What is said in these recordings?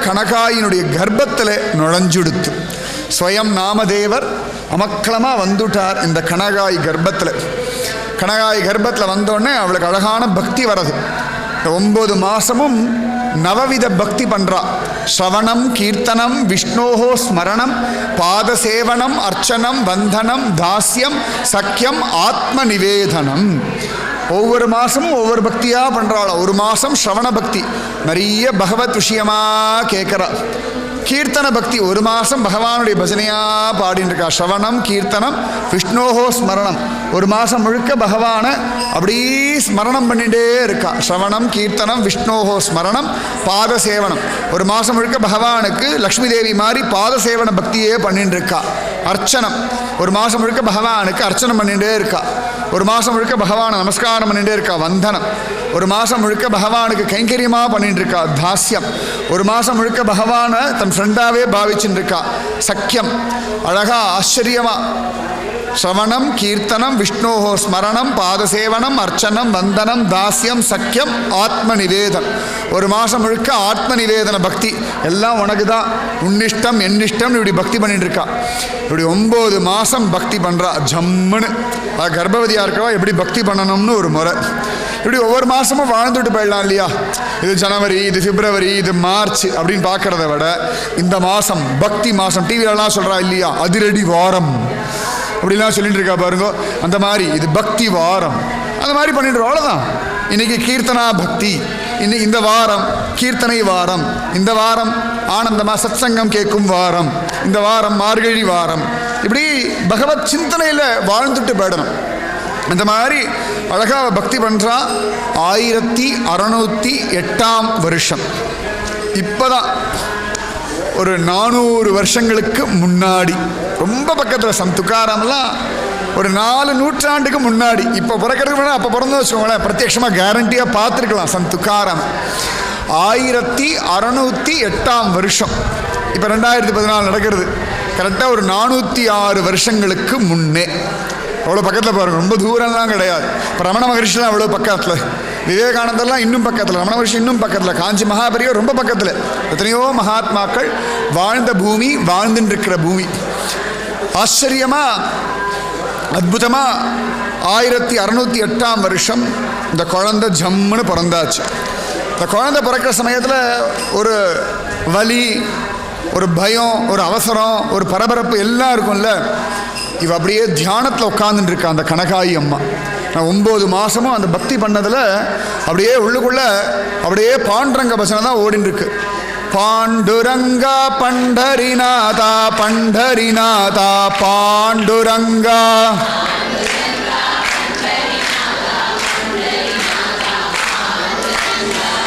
கனகாயினுடைய கர்ப்பத்தில் நுழைஞ்சுடுத்து. ஸ்வயம் நாமதேவர் அமக்களமாக வந்துட்டார் இந்த கனகாய் கர்ப்பத்தில். கனகாய் கர்ப்பத்தில் வந்தோடனே அவளுக்கு அழகான பக்தி வரது. 9 மாதமும் நவவித பக்தி பண்ணுறா. ஸ்ரவணம், கீர்த்தனம், விஷ்ணோஹோ ஸ்மரணம், பாதசேவனம், அர்ச்சனம், வந்தனம், தாஸ்யம், சக்கியம், ஆத்ம நிவேதனம். ஒவ்வொரு மாதமும் ஒவ்வொரு பக்தியாக பண்ணுறாள். ஒரு மாதம் ஸ்ரவண பக்தி, நிறைய பகவத் விஷயமாக கேட்குறா. கீர்த்தன பக்தி, ஒரு மாதம் பகவானுடைய பஜனையாக பாடின்னு இருக்கா. ஸ்ரவணம், கீர்த்தனம், விஷ்ணோஹோ ஸ்மரணம், ஒரு மாதம் முழுக்க பகவானை அப்படியே ஸ்மரணம் பண்ணிகிட்டே இருக்கா. ஸ்ரவணம், கீர்த்தனம், விஷ்ணோஹோ ஸ்மரணம், பாதசேவனம், ஒரு மாதம் முழுக்க பகவானுக்கு லக்ஷ்மி தேவி மாதிரி பாதசேவன பக்தியே பண்ணிட்டு இருக்கா. அர்ச்சனம், ஒரு மாதம் முழுக்க பகவானுக்கு அர்ச்சனம் பண்ணிகிட்டே இருக்கா. ஒரு மாதம் முழுக்க பகவானை நமஸ்காரம் பண்ணிகிட்டே இருக்கா. வந்தனம், ஒரு மாதம் முழுக்க பகவானுக்கு கைங்கரியமாக பண்ணிட்டு இருக்கா. தாஸ்யம், ஒரு மாதம் முழுக்க பகவானை தன் ஃப்ரெண்டாகவே பாவிச்சுட்டு இருக்கா. சக்கியம், அழகா ஆச்சரியமாக ஸ்ரவணம், கீர்த்தனம், விஷ்ணோஹோ ஸ்மரணம், பாதசேவனம், அர்ச்சனம், வந்தனம், தாஸ்யம், சக்கியம், ஆத்ம நிவேதனம், ஒரு மாதம் முழுக்க ஆத்ம நிவேதன பக்தி. எல்லாம் உனக்கு தான், உன்னிஷ்டம் என்னிஷ்டம் இப்படி பக்தி பண்ணிட்டு இருக்கா. இப்படி 9 மாதம் பக்தி பண்ணுறா. ஜம்முன்னு கர்ப்பவதியாக இருக்கிறவா எப்படி பக்தி பண்ணணும்னு ஒரு முறை. இப்படி ஒவ்வொரு மாதமும் வாழ்ந்துட்டு போயிடலாம் இல்லையா? இது ஜனவரி, இது பிப்ரவரி, இது மார்ச் அப்படின்னு பார்க்குறத விட இந்த மாதம் பக்தி மாதம். டிவிலலாம் சொல்கிறா இல்லையா, அதிரடி வாரம் அப்படிலாம் சொல்லிட்டு இருக்கா பாருங்க. அந்த மாதிரி இது பக்தி வாரம், அந்த மாதிரி பண்ணிட்டு அவ்வளோதான். இன்னைக்கு கீர்த்தனா பக்தி, இன்னைக்கு இந்த வாரம் கீர்த்தனை வாரம், இந்த வாரம் ஆனந்தமாக சத்சங்கம் கேட்கும் வாரம், இந்த வாரம் மார்கழி வாரம். இப்படி பகவத் சிந்தனையில் வாழ்ந்துட்டு போயிடணும். இந்த மாதிரி அழகாக பக்தி பண்ணுறா. 1608ஆம் வருஷம், இப்போதான் ஒரு 400 வருஷங்களுக்கு முன்னாடி, ரொம்ப பக்கத்தில் சந்த் துக்காராம்லாம் ஒரு 4 நூற்றாண்டுக்கு முன்னாடி, இப்போ பிறக்கிறதுக்கு முன்னாடி அப்போ பிறந்து வச்சுக்கோங்களேன், பிரத்யட்சமாக கேரண்டியாக பார்த்துருக்கலாம் சந்த் துக்காராம். 1608ஆம் வருஷம், இப்போ 2014 நடக்கிறது. கரெக்டாக ஒரு 406 வருஷங்களுக்கு முன்னே. அவ்வளோ பக்கத்தில் பாருங்கள், ரொம்ப தூரம்லாம் கிடையாது. இப்போ ரமண மகரிஷிலாம் அவ்வளோ பக்கத்தில், விவேகானந்தர்லாம் இன்னும் பக்கத்தில், ரமண மகரிஷி இன்னும் பக்கத்தில், காஞ்சி மகாபெரியவர் ரொம்ப பக்கத்தில். எத்தனையோ மகாத்மாக்கள் வாழ்ந்த பூமி, வாழ்ந்துட்டு இருக்கிற பூமி. ஆச்சரியமாக அற்புதமாக 1608ஆம் வருஷம் இந்த குழந்தை ஜம்முன்னு பிறந்தாச்சு. இந்த குழந்தை பிறக்கிற சமயத்தில் ஒரு வலி, ஒரு பயம், ஒரு அவசரம், ஒரு பரபரப்பு எல்லாம் இருக்கும்ல. இவ அப்படியே தியானத்தில் உட்காந்துட்டு இருக்கா அந்த கனகாயி அம்மா. நான் 9 மாதமும் அந்த பக்தி பண்ணதில் அப்படியே உள்ளுக்குள்ள அப்படியே பாண்டுரங்க பசனை தான் ஓடின்னு இருக்கு. பாண்டுரங்கா பண்டரிநாதா பண்டரிநாதா பாண்டுரங்கா,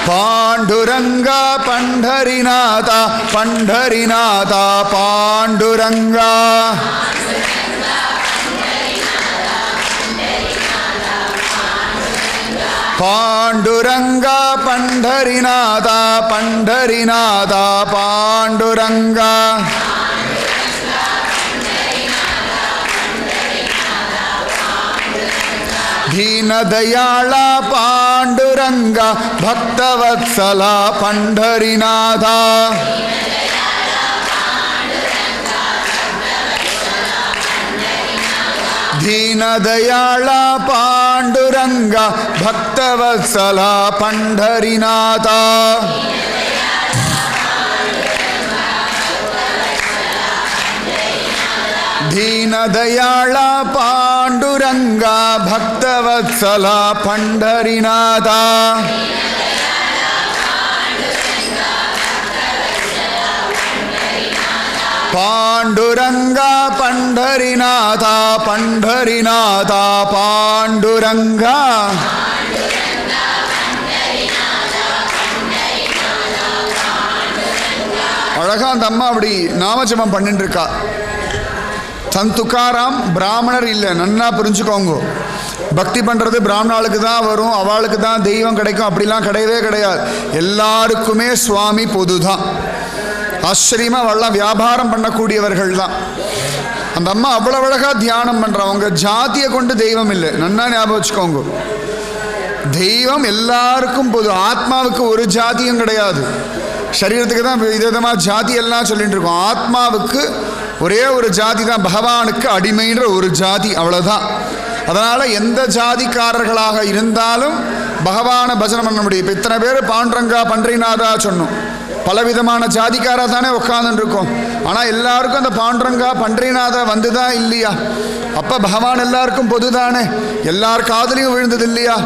பாண்டுரங்கா பண்டரிநாதா பண்டரிநாதா பாண்டுரங்கா, பாண்டுரங்கா பண்டரிநாதா பண்டரிநாதா பாண்டுரங்கா, தீனதயாளா பாண்டுரங்கா பக்தவத்சலா பண்டரிநாதா, தீனதயாளா பாண்டுரங்கா பக்தவத்சலா பண்டரிநாதா, தீனதயாளா பாண்டுரங்கா பக்தவத்சலா பண்டரிநாதா, பாண்டுரங்கா பண்டரிநாதா பண்டரிநாதா பாண்டுரங்கா, அழகா அந்த அம்மா அப்படி நாமஜபம் பண்ணிட்டு இருக்கா. சந்த் துக்காராம் பிராமணர் இல்லை, நன்னா புரிஞ்சுக்கோங்க. பக்தி பண்ணுறது பிராமணாளுக்கு தான் வரும், அவளுக்கு தான் தெய்வம் கிடைக்கும் அப்படிலாம் கிடையவே கிடையாது. எல்லாருக்குமே சுவாமி பொது தான். ஆச்சரியமாக அவள்லாம் வியாபாரம் பண்ணக்கூடியவர்கள் தான். அந்த அம்மா அவ்வளோ அழகாக தியானம் பண்ணுறவங்க. ஜாதியை கொண்டு தெய்வம் இல்லை, நன்னா ஞாபகம் வச்சுக்கோங்க. தெய்வம் எல்லாருக்கும் பொது. ஆத்மாவுக்கு ஒரு ஜாதியும் கிடையாது. சரீரத்துக்கு தான் விதவிதமாக ஜாதி எல்லாம் சொல்லிட்டு இருக்கோம். ஆத்மாவுக்கு ஒரே ஒரு ஜாதி தான், பகவானுக்கு அடிமைன்ற ஒரு ஜாதி, அவ்வளோதான். அதனால் எந்த ஜாதிக்காரர்களாக இருந்தாலும் பகவானை பஜனை பண்ண முடியும். இப்போ இத்தனை பேர் பாண்டரங்கா பன்றிநாதா சொன்னோம், பலவிதமான ஜாதிக்காராக தானே உட்காந்துட்டு இருக்கோம். ஆனால் எல்லாருக்கும் அந்த பாண்டரங்கா பன்றிநாதா வந்துதா இல்லையா? அப்போ பகவான் எல்லாருக்கும் பொது தானே, எல்லார் காதலையும் விழுந்தது இல்லையா,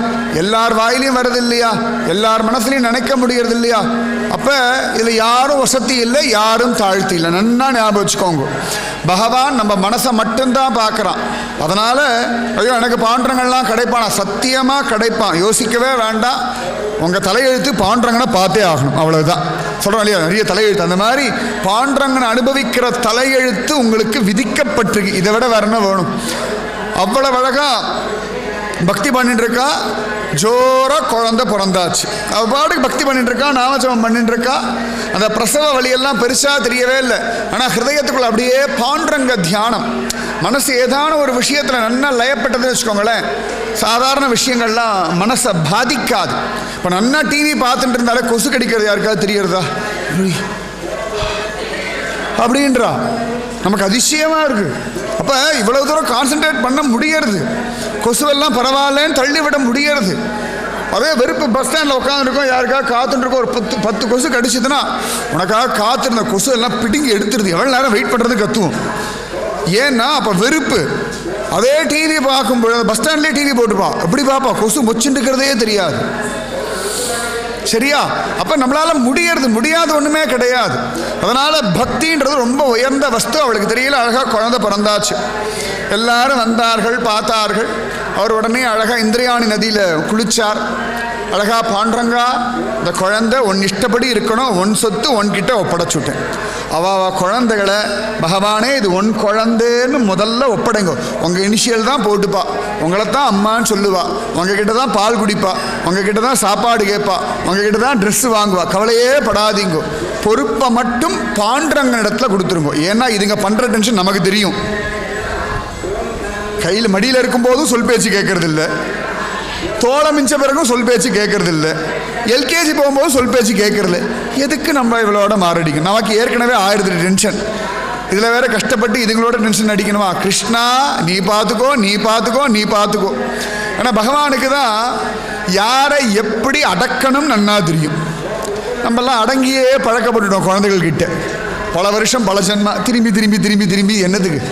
எல்லார் வாயிலையும் வர்றது இல்லையா, எல்லார் மனசுலையும் நினைக்க முடியறது இல்லையா? அப்போ இதில் யாரும் வசதி இல்லை, யாரும் தாழ்த்தி இல்லை. நன்னா ஞாபகம் வச்சுக்கோங்க, பகவான் நம்ம மனசை மட்டும்தான் பார்க்குறான். அதனால் ஐயோ எனக்கு பாண்டரங்கள்லாம் கிடைப்பானா? சத்தியமாக கிடைப்பான், யோசிக்கவே வேண்டாம். உங்கள் தலையெழுத்து பாண்டரங்கனை பார்த்தே ஆகணும், அவ்வளோதான். சொல்கிறோம் இல்லையா, நிறைய தலையெழுத்து. அந்த மாதிரி பாண்டரங்கனை அனுபவிக்கிற தலையெழுத்து உங்களுக்கு விதிக்கப்பட்டிருக்கு. இதை விட வேற என்ன வேணும்? அவ்வளவு அழகா பக்தி பண்ணிட்டு இருக்கா, ஜோரா குழந்தை பிறந்தாச்சு. அவள் பாட்டுக்கு பக்தி பண்ணிட்டு இருக்கா, நாமஜபம் பண்ணிட்டு இருக்கா. அந்த பிரசவ வழியெல்லாம் பெருசாக தெரியவே இல்லை. ஆனால் ஹிருதயத்துக்குள்ள அப்படியே பாண்டரங்க தியானம். மனசு ஏதான ஒரு விஷயத்தில் நல்லா லயப்பட்டதுன்னு வச்சுக்கோங்களேன், சாதாரண விஷயங்கள்லாம் மனசை பாதிக்காது. இப்போ நல்லா டிவி பார்த்துட்டு இருந்தாலே கொசு கடிக்கிறது யாருக்காவது தெரியறதா அப்படின்றா, நமக்கு அதிசயமாக இருக்குது. அப்போ இவ்வளவு தூரம் கான்சென்ட்ரேட் பண்ண முடியறது, கொசுவெல்லாம் பரவாயில்லன்னு தள்ளிவிட முடியறது. அதே வெறுப்பு பஸ் ஸ்டாண்டில் உட்காந்துருக்கோம், யாருக்காக காத்துட்டுருக்கோம், ஒரு 10 கொசு கடிச்சிதுன்னா உனக்காக காத்திருந்த கொசு எல்லாம் பிடுங்கி எடுத்துருது. எவ்வளோ நேரம் வெயிட் பண்ணுறது கத்துவோம். ஏன்னா அப்போ வெறுப்பு. அதே டிவி பார்க்கும்போது பஸ் ஸ்டாண்ட்லேயே டிவி போட்டுப்பா, எப்படி பாப்பா, கொசு மொச்சுட்டுக்கிறதே தெரியாது. சரியா? அப்போ நம்மளால் முடியாத ஒன்றுமே கிடையாது. அதனால் பக்தின்றது ரொம்ப உயர்ந்த வஸ்து. அவளுக்கு தெரியல, அழகாக குழந்தை பிறந்தாச்சு. எல்லாரும் வந்தார்கள், பார்த்தார்கள். அவர் உடனே அழகாக இந்திரியாணி நதியில் குளித்தார். அழகா பாண்டரங்கா, இந்த குழந்தை உன் இஷ்டப்படி இருக்கணும், உன் சொத்து உன்கிட்ட ஒப்படைச்சுட்டேன். அவ குழந்தைகளை பகவானே இது உன் குழந்தைன்னு முதல்ல ஒப்படைங்க. உங்கள் இனிஷியல் தான் போட்டுப்பா, உங்களை தான் அம்மான்னு சொல்லுவா, உங்ககிட்ட தான் பால் குடிப்பா, உங்ககிட்ட தான் சாப்பாடு கேட்பா, உங்ககிட்ட தான் ட்ரெஸ்ஸு வாங்குவா. கவலையே படாதீங்க, பொறுப்பை மட்டும் பாண்டரங்க இடத்துல கொடுத்துருங்க. ஏன்னா இதுங்க பண்ணுற டென்ஷன் நமக்கு தெரியும். கையில் மடியில் இருக்கும்போதும் சொல் பேச்சு கேட்கறது இல்லை, தோளை மிஞ்ச பிறகும் சொல் பேச்சு கேட்கறது இல்லை, எல்கேஜி போகும்போது சொல் பேச்சு கேட்கறது. எதுக்கு நம்ம இவளோட மாரடிக்கணும்? நமக்கு ஏற்கனவே 1000 டென்ஷன், இதில் வேற கஷ்டப்பட்டு இதுங்களோட டென்ஷன் அடிக்கணுமா? கிருஷ்ணா நீ பார்த்துக்கோ, நீ பார்த்துக்கோ, நீ பார்த்துக்கோ. ஆனால் பகவானுக்கு தான் யாரை எப்படி அடக்கணும் நன்னா தெரியும். நம்மெல்லாம் அடங்கியே பழக்கப்பட்டுட்டோம் குழந்தைகள்கிட்ட. பல வருஷம் பல ஜன்மா, திரும்பி திரும்பி திரும்பி திரும்பி என்னதுக்கு?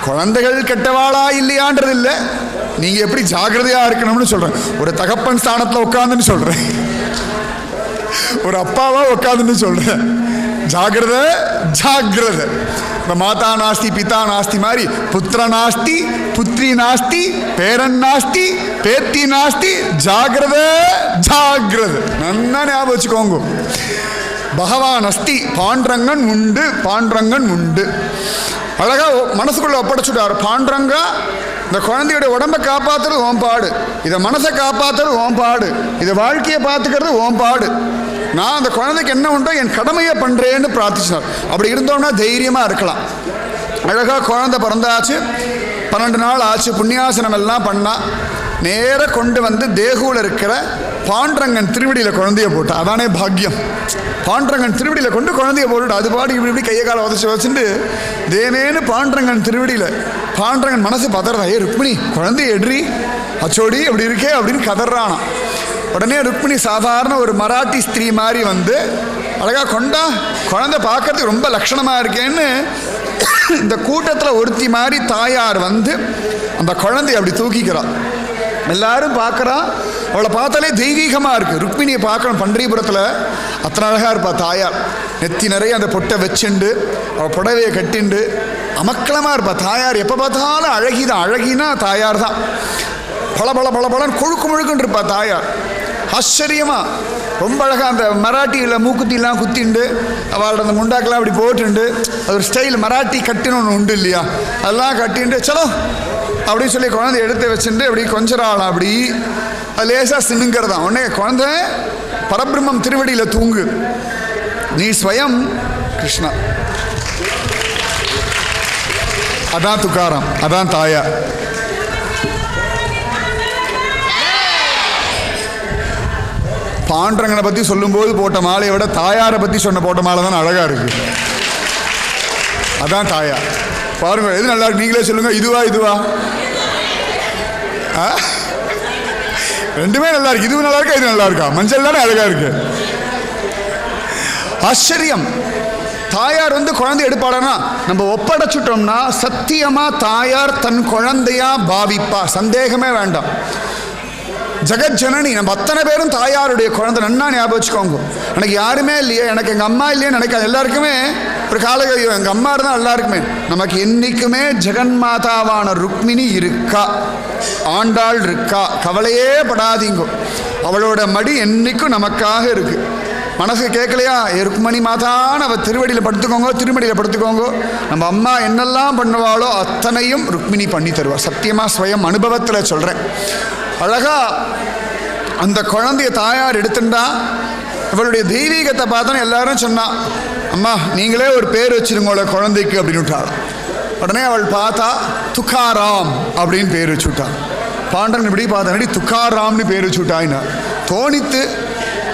குழந்தைகள் கெட்டவாளா இல்லையான்றது இல்லை, நீங்கள் எப்படி ஜாகிரதையாக இருக்கணும்னு சொல்கிறேன். ஒரு தகப்பன் ஸ்தானத்தில் உட்காந்துன்னு சொல்கிறேன், ஒரு அப்பாவாக உட்காந்துன்னு சொல்கிறேன். ஜாகிரத ஜாகிரத. இப்போ மாதா நாஸ்தி பிதா நாஸ்தி மாதிரி புத்திர நாஸ்தி புத்திரி நாஸ்தி பேரன் நாஸ்தி பேத்தி நாஸ்தி. ஜாகிரத ஜாகிரத, நன்னா ஞாபகம் வச்சுக்கோங்க. பகவான் அஸ்தி, பாண்டரங்கன் உண்டு, பாண்டரங்கன் உண்டு. அழகா மனசுக்குள்ள ஒப்படைச்சுட்டார். பாண்டரங்கா, இந்த குழந்தையோட உடம்பை காப்பாற்றுறது ஓம் பாடு, இதை மனசை காப்பாற்றுறது ஓம் பாடு, இதை வாழ்க்கையை பார்த்துக்கிறது ஓம் பாடு. நான் அந்த குழந்தைக்கு என்ன உண்டோ என் கடமையை பண்ணுறேன்னு பிரார்த்திச்சினார். அப்படி இருந்தோம்னா தைரியமாக இருக்கலாம். அழகாக குழந்தை பிறந்தாச்சு, 12 நாள் ஆச்சு. புண்ணியாசனம் எல்லாம் பண்ணால் நேராக கொண்டு வந்து தேகுவில் இருக்கிற பாண்டரங்கன் திருவடியில் குழந்தைய போட்டா. அதானே பாக்கியம். பாண்டரங்கன் திருவடியில் கொண்டு குழந்தைய போட்டுட்டு அது பாடி இப்படி இப்படி கையை காலை உதச்சி வச்சுட்டு தேனேன்னு பாண்டரங்கன் திருவடியில். பாண்டரங்கன் மனசு பதறா, ஏ ருக்மிணி குழந்தைய எட்ரி அச்சோடி அப்படி இருக்கே அப்படின்னு கதறானா. உடனே ருக்மிணி சாதாரண ஒரு மராட்டி ஸ்திரீ மாதிரி வந்து அழகாக கொண்டா, குழந்தை பார்க்கறதுக்கு ரொம்ப லட்சணமாக இருக்கேன்னு இந்த கூட்டத்தில் ஒருத்தி மாதிரி தாயார் வந்து அந்த குழந்தைய அப்படி தூக்கிக்கிறாள். எல்லாரும் பார்க்குறா, அவளை பார்த்தாலே தெய்வீகமாக இருக்குது. ருக்மிணியை பார்க்கணும், பண்டரிபுரத்தில் அத்தனை அழகாக இருப்பாள் தாயார். நெத்தி நிறைய அந்த பொட்டை வச்சுண்டு அவள் புடவையை கட்டிண்டு அமக்கலமாக இருப்பாள் தாயார். எப்போ பார்த்தாலும் அழகிதான், அழகினா தாயார் தான். பல பல பல பலன்னு கொழுக்கு முழுக்குன்னு இருப்பாள் தாயார். ஆச்சரியமாக ரொம்ப அழகாக அந்த மராட்டியில் மூக்குத்திலாம் குத்திண்டு அவளோட அந்த முண்டாக்கெல்லாம் அப்படி போட்டுண்டு அது ஒரு ஸ்டைல் மராட்டி கட்டுன்னு ஒன்று உண்டு இல்லையா, அதெல்லாம் கட்டிண்டு சலோ அப்படின்னு சொல்லி குழந்தை எடுத்து வச்சுட்டு அப்படி கொஞ்சம் ஆளாம். அப்படி அது லேசாக சின்னுங்கிறதான். உடனே குழந்தை பரபிரம்மம் திருவடியில் தூங்கு, நீ ஸ்வயம் கிருஷ்ணா. அதான் துக்காராம், அதான் தாயா. பாண்டரங்கனை பற்றி சொல்லும்போது போட்ட மாலையை விட தாயாரை பற்றி சொன்ன போட்ட மாலை தான் அழகாக இருக்குது. அதான் தாயார். பாருங்க, எது நல்லா இருக்கு நீங்களே சொல்லுங்க. இதுவா ரெண்டுமே நல்லா இருக்கு. இதுவும் நல்லா இருக்கா, இது நல்லா இருக்கா? மஞ்சள் தானே அழகா இருக்கு. ஆச்சரியம். தாயார் குழந்தை எடுப்பாடனா நம்ம ஒப்படைச்சுட்டோம்னா சத்தியமா தாயார் தன் குழந்தையா பாவிப்பா, சந்தேகமே வேண்டாம். ஜெகஜனனி. நம்ம அத்தனை பேரும் தாயாருடைய குழந்தை. நன்னா ஞாபகம் வச்சுக்கோங்க. எனக்கு யாருமே இல்லையே, எனக்கு எங்கள் அம்மா இல்லையே நினைக்காது. எல்லாருக்குமே ஒரு காலகட்டம் எங்கள் அம்மா இருந்தால் எல்லாருக்குமே. நமக்கு என்றைக்குமே ஜெகன்மாதாவான ருக்மிணி இருக்கா, ஆண்டாள் இருக்கா. கவலையே படாதீங்க. அவளோட மடி என்னைக்கும் நமக்காக இருக்கு. மனசு கேட்கலையா, ருக்மணி மாதான்னு அவள் திருவடியில் படுத்துக்கோங்க, திருமடியில் படுத்துக்கோங்க. நம்ம அம்மா என்னெல்லாம் பண்ணுவாளோ அத்தனையும் ருக்மிணி பண்ணி தருவாள். சத்தியமாக ஸ்வயம் அனுபவத்தில் சொல்கிறேன். அழகா அந்த குழந்தைய தாயார் எடுத்துட்டா. இவளுடைய தெய்வீகத்தை பார்த்தோன்னு எல்லாரும் சொன்னா, அம்மா நீங்களே ஒரு பேர் வச்சிருங்களோட குழந்தைக்கு அப்படின்னு விட்டாள். உடனே அவள் பார்த்தா துக்காராம் அப்படின்னு பேர் வச்சுட்டான். பாண்டன் இப்படி பார்த்தா துக்காராம்னு பேர் வச்சுட்டாயின்னா தோணித்து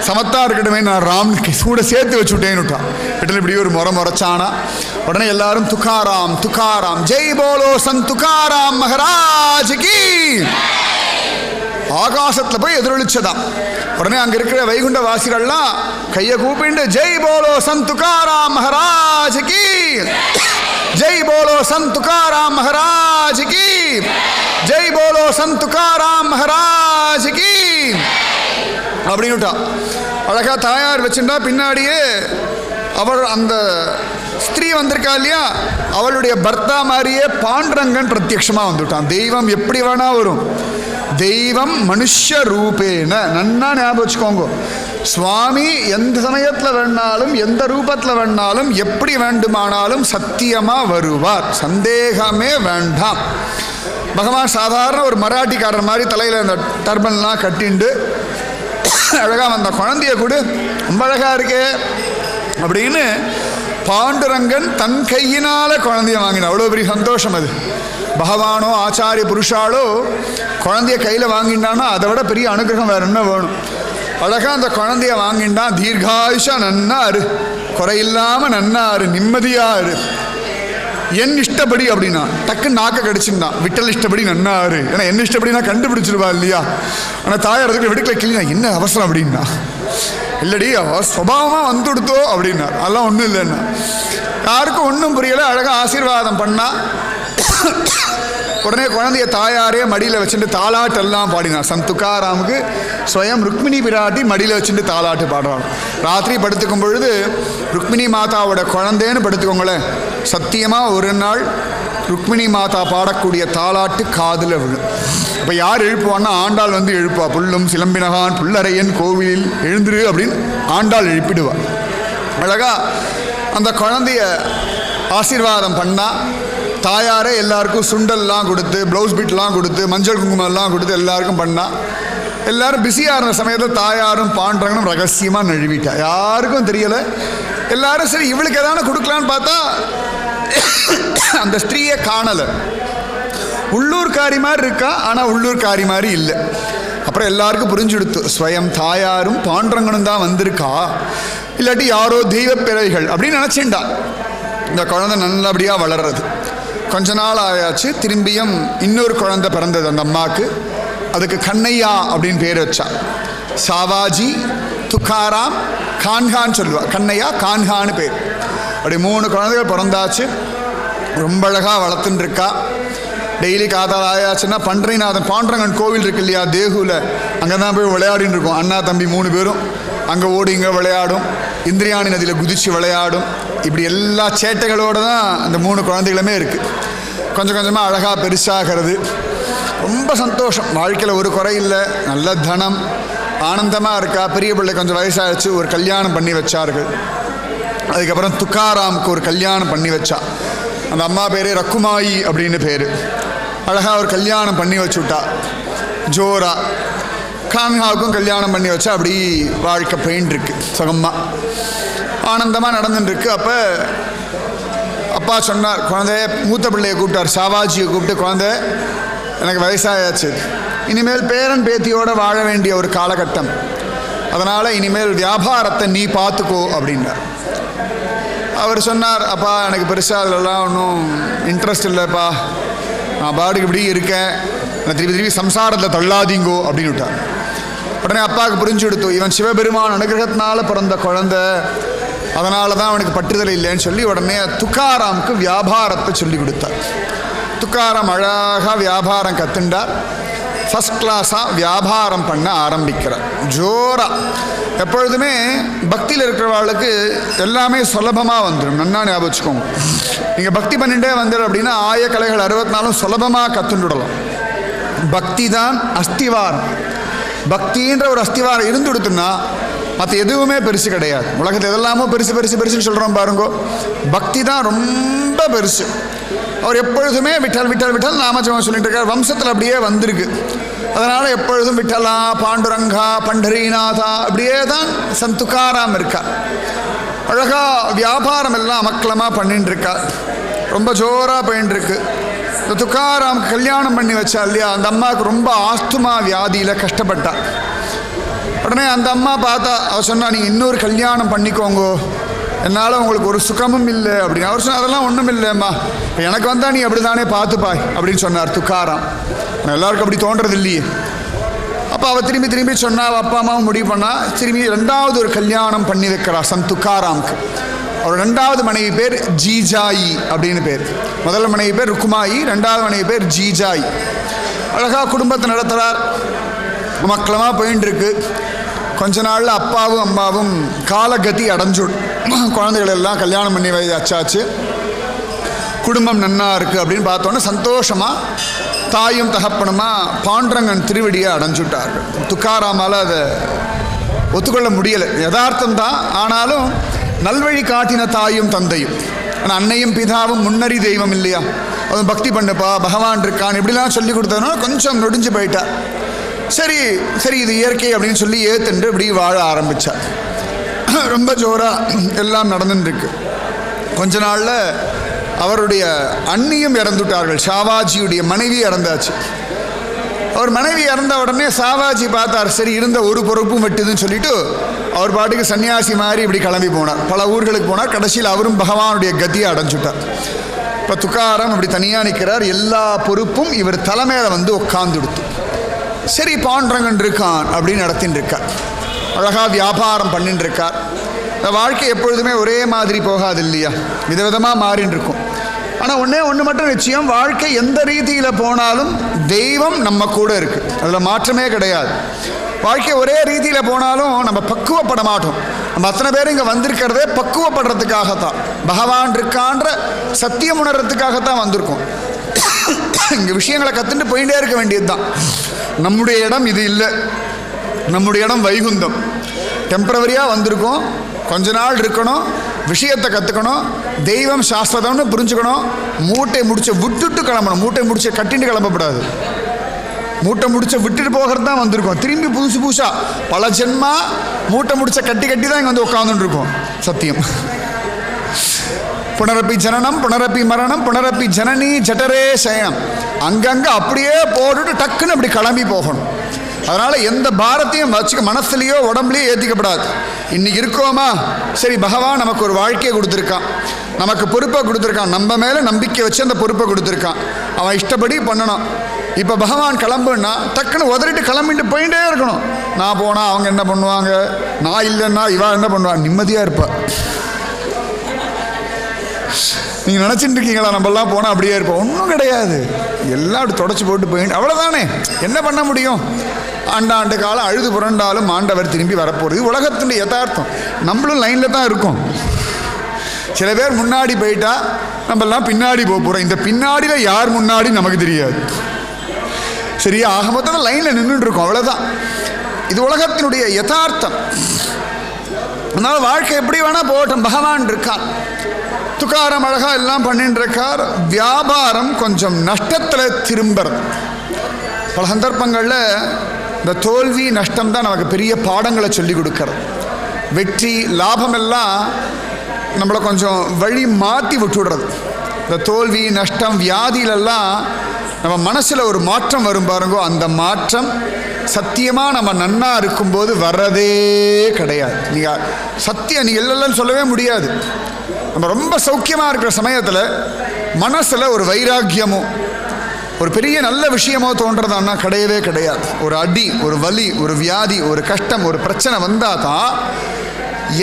சமத்தா இருக்கட்டுமே, நான் ராம் கூட சேர்த்து வச்சுட்டேன்னு விட்டான். வீட்டில் இப்படி ஒரு முறைச்சானா. உடனே எல்லாரும் துக்காராம் துக்காராம், ஜெய் போலோ சந்த் துக்காராம் மகாராஜ்கி. ஆகாசத்தில் போய் எதிரொலிச்சதான். உடனே அங்கே இருக்கிற வைகுண்ட வாசிகள்லாம் கையை கூப்பிண்டு ஜெய் போலோ சந்த் துக்காராம் மகாராஜ்கி, ஜெய் போலோ சந்த் துக்காராம் மகாராஜ்கி, ஜெய் போலோ சந்த் துக்காராம் மகாராஜ்கி அப்படின்னுட்டா. அழகா தாயார் வச்சுட்டா. பின்னாடியே அவள் அந்த ஸ்திரீ வந்திருக்கா இல்லையா, அவளுடைய பர்த்தா மாதிரியே பாண்டரங்கன் பிரத்யட்சமாக வந்துட்டான். தெய்வம் எப்படி வேணா வரும். தெய்வம் மனுஷ ரூபேன. நன்னா ஞாபகம் வச்சுக்கோங்க. சுவாமி எந்த சமயத்தில் வேணாலும் எந்த ரூபத்தில் வேணாலும் எப்படி வேண்டுமானாலும் சத்தியமாக வருவார், சந்தேகமே வேண்டாம். பகவான் சாதாரண ஒரு மராட்டிக்காரர் மாதிரி தலையில் இந்த டர்பன்லாம் கட்டிண்டு அழகாக அந்த குழந்தைய கூட ரொம்ப அழகாக இருக்கே அப்படின்னு பாண்டுரங்கன் தன் கையினால குழந்தைய வாங்கினான். அவ்வளோ பெரிய சந்தோஷம் அது. பகவானோ ஆச்சாரிய புருஷாலோ குழந்தைய கையில் வாங்கிட்டான்னா அதை விட பெரிய அனுகிரகம் வேற என்ன வேணும். அழகாக அந்த குழந்தைய வாங்கிட்டான். தீர்காயுஷா நன்னாரு, குறையில்லாமல் நன்னாரு, நிம்மதியாரு, என் இஷ்டப்படி அப்படின்னா டக்குன்னு நாக்க கடிச்சுட்டான். விட்டல் இஷ்டப்படி நன்னாரு. ஏன்னா என்ன இஷ்டப்படினா கண்டுபிடிச்சிருவா இல்லையா. ஆனால் தாயார் அதுக்கு வெடுக்கல கிளினா என்ன அவசரம் அப்படின்னா, இல்லடி சுபாவமாக வந்துடுத்தோ அப்படின்னா. அதெல்லாம் ஒன்றும் இல்லைன்னா யாருக்கும் ஒன்றும் புரியலை. அழகாக ஆசீர்வாதம் பண்ணா. உடனே குழந்தைய தாயாரே மடியில் வச்சுட்டு தாலாட்டெல்லாம் பாடினார். சந்த் துக்காராமுக்கு ஸ்வயம் ருக்மிணி பிராட்டி மடியில் வச்சுட்டு தாலாட்டு பாடுறாள். ராத்திரி படுத்துக்கும் பொழுது ருக்மிணி மாதாவோட குழந்தைன்னு படுத்துக்கோங்களேன். சத்தியமாக ஒரு நாள் ருக்மிணி மாதா பாடக்கூடிய தாலாட்டு காதில் விழும். இப்போ யார் எழுப்புவான்னா ஆண்டாள் எழுப்பா. புல்லும் சிலம்பினகான் புல்லறையன் கோவிலில் எழுந்துரு அப்படின்னு ஆண்டாள் எழுப்பிடுவாள். அழகா அந்த குழந்தைய ஆசீர்வாதம் பண்ணால் தாயாரே எல்லாருக்கும் சுண்டல்லாம் கொடுத்து ப்ளவுஸ் பீட்லாம் கொடுத்து மஞ்சள் குங்குமம்லாம் கொடுத்து எல்லாருக்கும் பண்ணால் எல்லாரும் பிஸியாக இருந்த சமயத்தில் தாயாரும் பாண்டரங்கனும் ரகசியமாக நழுவிட்டா. யாருக்கும் தெரியலை. எல்லாரும் சரி இவளுக்கு எதான கொடுக்கலான்னு பார்த்தா அந்த ஸ்திரீயை காணலை. உள்ளூர்காரி மாதிரி இருக்கா, ஆனால் உள்ளூர்காரி மாதிரி இல்லை. அப்புறம் எல்லாருக்கும் புரிஞ்சுடுத்து ஸ்வயம் தாயாரும் பாண்டரங்கனும் தான் வந்திருக்கா, இல்லாட்டி யாரோ தெய்வ பிறவிகள் அப்படின்னு நினச்சிண்டா. இந்த குழந்தை நல்லபடியாக வளர்றது. கொஞ்ச நாள் ஆயாச்சு. திரும்பியும் இன்னொரு குழந்தை பிறந்தது அந்த அம்மாவுக்கு. அதுக்கு கண்ணையா அப்படின்னு பேர் வச்சா. சாவாஜி, துக்காராம், கான்ஹான்னு சொல்லுவா. கண்ணையா கான்ஹான்னு பேர். அப்படி 3 குழந்தைகள் பிறந்தாச்சு. ரொம்ப அழகாக வளர்த்துன்னு இருக்கா. டெய்லி காத்தால் ஆயாச்சுன்னா பன்றைநாதன் பாண்டரங்கன் கோவில் இருக்கு இல்லையா தேகுவில், அங்கே தான் போய் விளையாடின்னு இருக்கோம். அண்ணா தம்பி 3 பேரும் அங்கே ஓடி இங்கே விளையாடும். இந்திரியாணி நதியில் குதித்து விளையாடும். இப்படி எல்லா சேட்டைகளோடு தான் அந்த 3 குழந்தைகளுமே இருக்குது. கொஞ்சம் கொஞ்சமாக அழகாக பெருசாகிறது. ரொம்ப சந்தோஷம். வாழ்க்கையில் ஒரு குறை இல்லை. நல்ல தனம், ஆனந்தமாக இருக்கா. பெரிய பிள்ளை கொஞ்சம் வயசாகிடுச்சு. ஒரு கல்யாணம் பண்ணி வச்சார்கள். அதுக்கப்புறம் துக்காராமுக்கு ஒரு கல்யாணம் பண்ணி வச்சா. அந்த அம்மா பேர் ரக்குமாயி அப்படின்னு பேர். அழகாக ஒரு கல்யாணம் பண்ணி வச்சுட்டா ஜோரா. கான்ஹாவுக்கும் கல்யாணம் பண்ணி வச்சா. அப்படி வாழ்க்கை பெயின் இருக்கு, சுகமாக ஆனந்தமாக நடந்துட்டுருக்கு. அப்போ அப்பா சொன்னார், குழந்தைய மூத்த பிள்ளையை கூப்பிட்டார், சாவாஜியை கூப்பிட்டு, குழந்தை எனக்கு வயசாயாச்சு, இனிமேல் பேரன் பேத்தியோடு வாழ வேண்டிய ஒரு காலகட்டம். அதனால் இனிமேல் வியாபாரத்தை நீ பார்த்துக்கோ அப்படின்னார். அவர் சொன்னார், அப்பா எனக்கு பெருசாக அதிலெல்லாம் ஒன்றும் இன்ட்ரெஸ்ட் இல்லைப்பா, நான் பாட்டுக்கு இப்படி இருக்கேன், நான் திருப்பி திருப்பி சம்சாரத்தில் தள்ளாதீங்கோ அப்படின்னு விட்டார். உடனே அப்பாவுக்கு புரிஞ்சு கொடுத்து, இவன் சிவபெருமான் அனுகிரகத்தினால பிறந்த குழந்தை, அதனால தான் அவனுக்கு பற்றுதல் இல்லைன்னு சொல்லி உடனே துக்காராமுக்கு வியாபாரத்தை சொல்லி கொடுத்தார். துக்காராம் அழகாக வியாபாரம் கற்றுண்டார். ஃபஸ்ட் கிளாஸாக வியாபாரம் பண்ண ஆரம்பிக்கிறார் ஜோராக. எப்பொழுதுமே பக்தியில் இருக்கிறவர்களுக்கு எல்லாமே சுலபமாக வந்துடும். நன்னா ஞாபகம் வச்சுக்கோங்க. நீங்கள் பக்தி பண்ணிகிட்டே வந்துடும் அப்படின்னா ஆயக்கலைகள் 64 சுலபமாக கற்றுண்டுடலாம். பக்தி தான் அஸ்திவாரம். பக்தின்ற ஒரு அஸ்திவாரம் இருந்து கொடுத்துன்னா மற்ற எதுவுமே பெருசு கிடையாது. உலகத்தில் எதெல்லாமோ பெருசு பெருசு பெருசுன்னு சொல்கிறோம் பாருங்கோ, பக்தி தான் ரொம்ப பெருசு. அவர் எப்பொழுதுமே விட்டல் விட்டல் விட்டல் நாமஜபம் சொல்லிட்டு இருக்கார். வம்சத்தில் அப்படியே வந்திருக்கு. அதனால் எப்பொழுதும் விட்டலா, பாண்டுரங்கா, பண்டரீநாதா அப்படியே தான் சந்துக்காராம் இருக்கார். அழகாக வியாபாரம் எல்லாம் அமக்கலமாக பண்ணிட்டு இருக்கார். ரொம்ப ஜோராக போயின்னு இருக்கு. இந்த துக்காராம் கல்யாணம் பண்ணி வச்சா இல்லையா, அந்த அம்மாவுக்கு ரொம்ப ஆஸ்துமா வியாதியில் கஷ்டப்பட்டார். உடனே அந்த அம்மா பார்த்தா, அவர் சொன்னா, நீங்கள் இன்னொரு கல்யாணம் பண்ணிக்கோங்கோ, என்னால் உங்களுக்கு ஒரு சுகமும் இல்லை அப்படின்னு. அவர் சொன்னால், அதெல்லாம் ஒன்றும் இல்லைம்மா, இப்போ எனக்கு வந்தால் நீ அப்படி தானே பார்த்துப்பாய் அப்படின்னு சொன்னார் துக்காராம். எல்லாருக்கும் அப்படி தோன்றது இல்லையே. அப்போ அவள் திரும்பி திரும்பி சொன்னா, அப்பா அம்மாவும் முடிவு பண்ணால் திரும்பி 2வது ஒரு கல்யாணம் பண்ணி வைக்கிறார் சந்த் துக்காராமுக்கு. அவர் 2வது மனைவி பேர் ஜீஜாயி அப்படின்னு பேர். முதல் மனைவி பேர் ருக்குமாயி, 2வது மனைவி பேர் ஜீஜாயி. அழகாக குடும்பத்தை நடத்துகிறார். மக்களமாக போயின்னு இருக்கு. கொஞ்ச நாளில் அப்பாவும் அம்மாவும் காலகதி அடைஞ்சுடும். குழந்தைகள் எல்லாம் கல்யாணம் பண்ணி வச்சாச்சு, குடும்பம் நன்னா இருக்குது அப்படின்னு பார்த்தோன்னே சந்தோஷமாக தாயும் தகப்பனுமா பாண்டரங்கன் திருவடியை அடைஞ்சுட்டார்கள். துக்காராமால் அதை ஒத்துக்கொள்ள முடியலை. யதார்த்தம் தான், ஆனாலும் நல்வழி காட்டின தாயும் தந்தையும். ஆனால் அன்னையும் பிதாவும் முன்னறி தெய்வம் இல்லையா, அவன் பக்தி பண்ணுப்பா, பகவான் இருக்கான் இப்படிலாம் சொல்லி கொடுத்ததுனால கொஞ்சம் நொடிஞ்சு போயிட்டார். சரி சரி இது இயற்கை அப்படின்னு சொல்லி ஏத்துண்டு இப்படி வாழ ஆரம்பித்தார். ரொம்ப ஜோராக எல்லாம் நடந்துட்டுருக்கு. கொஞ்ச நாளில் அவருடைய அண்ணியும் இறந்துட்டார்கள். ஷாவாஜியுடைய மனைவி இறந்தாச்சு. அவர் மனைவி இறந்த உடனே சாவாஜி பார்த்தார், சரி இருந்த ஒரு பொறுப்பும் வெட்டுதுன்னு சொல்லிட்டு அவர் பாட்டுக்கு சன்னியாசி மாதிரி இப்படி கிளம்பி போனார். பல ஊர்களுக்கு போனார். கடைசியில் அவரும் பகவானுடைய கதியை அடைஞ்சுட்டார். இப்போ துக்காராம் இப்படி தனியாக நிற்கிறார். எல்லா பொறுப்பும் இவர் தலைமையில் வந்து உட்காந்துடுத்து. சரி பாண்டரங்கன் இருக்கான் அப்படின்னு நடத்தின்னு இருக்கார். அழகாக வியாபாரம் பண்ணின்னு இருக்கார். இந்த வாழ்க்கை எப்பொழுதுமே ஒரே மாதிரி போகாது இல்லையா, விதவிதமாக மாறின்னு இருக்கும். ஆனால் ஒன்று மட்டும் நிச்சயம், வாழ்க்கை எந்த ரீதியில் போனாலும் தெய்வம் நம்ம கூட இருக்குது, அதில் மாற்றமே கிடையாது. வாழ்க்கை ஒரே ரீதியில் போனாலும் நம்ம பக்குவப்பட மாட்டோம். நம்ம அத்தனை பேரும் இங்கே வந்திருக்கிறதே பக்குவப்படுறதுக்காகத்தான், பகவான் இருக்கான்ற சத்தியம் உணர்றதுக்காகத்தான் வந்திருக்கோம். இங்கே விஷயங்களை கற்றுட்டு போயிட்டே இருக்க வேண்டியது தான். நம்முடைய இடம் இது இல்லை, நம்முடைய இடம் வைகுந்தம். டெம்பரவரியாக வந்திருக்கோம், கொஞ்ச நாள் இருக்கணும், விஷயத்தை கற்றுக்கணும், தெய்வம் சாஸ்திரம்னு புரிஞ்சுக்கணும். மூட்டை முடிச்ச விட்டுட்டு கிளம்பணும், மூட்டை முடிச்ச கட்டிட்டு கிளம்பப்படாது. மூட்டை முடிச்ச விட்டுட்டு போகிறது தான் வந்திருக்கோம். திரும்பி புதுசாக பல ஜென்மா மூட்டை முடிச்ச கட்டி தான் இங்கே வந்து உட்காந்துட்டு இருக்கோம். சத்தியம். புனரப்பி ஜனனம் புனரப்பி மரணம் புனரப்பி ஜனனி ஜட்டரே சயனம். அங்கங்கே அப்படியே போட்டுட்டு டக்குன்னு அப்படி கிளம்பி போகணும். அதனால் எந்த பாரத்தையும் வச்சுக்க மனசுலையோ உடம்புலையோ ஏற்றிக்கப்படாது. இன்றைக்கி இருக்கோமா, சரி பகவான் நமக்கு ஒரு வாழ்க்கையை கொடுத்துருக்கான், நமக்கு பொறுப்பை கொடுத்துருக்கான், நம்ம மேலே நம்பிக்கை வச்சு அந்த பொறுப்பை கொடுத்துருக்கான், அவன் இஷ்டப்படி பண்ணணும். இப்போ பகவான் கிளம்புன்னா டக்குன்னு உதறிட்டு கிளம்பிட்டு போயிட்டே இருக்கணும். நான் போனால் அவங்க என்ன பண்ணுவாங்க, நான் இல்லைன்னா இவா என்ன பண்ணுவான், நிம்மதியாக இருப்பாள். நீங்கள் நினச்சிட்டு இருக்கீங்களா நம்மளாம் போனால் அப்படியே இருப்போம்? ஒன்றும் கிடையாது. எல்லாம் அப்படி தொடச்சி போட்டு போயிட்டு அவ்வளோதானே, என்ன பண்ண முடியும்? ஆண்டாண்டு காலம் அழுது புரண்டாலும் ஆண்டவர் திரும்பி வரப்போகிறது. உலகத்தினுடைய யதார்த்தம். நம்மளும் லைனில் தான் இருக்கோம். சில பேர் முன்னாடி போயிட்டா நம்மெல்லாம் பின்னாடி போக போகிறோம். இந்த பின்னாடியில் யார் முன்னாடி நமக்கு தெரியாது. சரியா? ஆக மொத்தத்தில் லைனில் நின்றுட்டு இருக்கோம், அவ்வளோதான். இது உலகத்தினுடைய யதார்த்தம். அதனால் வாழ்க்கை எப்படி வேணால் போகட்டும், பகவான் இருக்கான். துக்காரம் அழகாக எல்லாம் பண்ணிட்டு இருக்கார். வியாபாரம் கொஞ்சம் நஷ்டத்தில் திரும்புறது. பல சந்தர்ப்பங்களில் இந்த தோல்வி நஷ்டம் தான் நமக்கு பெரிய பாடங்களை சொல்லி கொடுக்கறது. வெற்றி லாபம் எல்லாம் நம்மளை கொஞ்சம் வழி மாற்றி விட்டுடுறது. இந்த தோல்வி நஷ்டம் வியாதியிலெல்லாம் நம்ம மனசில் ஒரு மாற்றம் வரும் பாருங்கோ, அந்த மாற்றம் சத்தியமாக நம்ம நன்னா இருக்கும்போது வர்றதே கிடையாது. நீங்கள் சத்தியம் நீங்கள் இல்லைன்னு சொல்லவே முடியாது. நம்ம ரொம்ப சௌக்கியமாக இருக்கிற சமயத்தில் மனசில் ஒரு வைராக்கியமோ ஒரு பெரிய நல்ல விஷயமோ தோன்றதான்னா கிடையவே கிடையாது. ஒரு அடி, ஒரு வலி, ஒரு வியாதி, ஒரு கஷ்டம், ஒரு பிரச்சனை வந்தால் தான்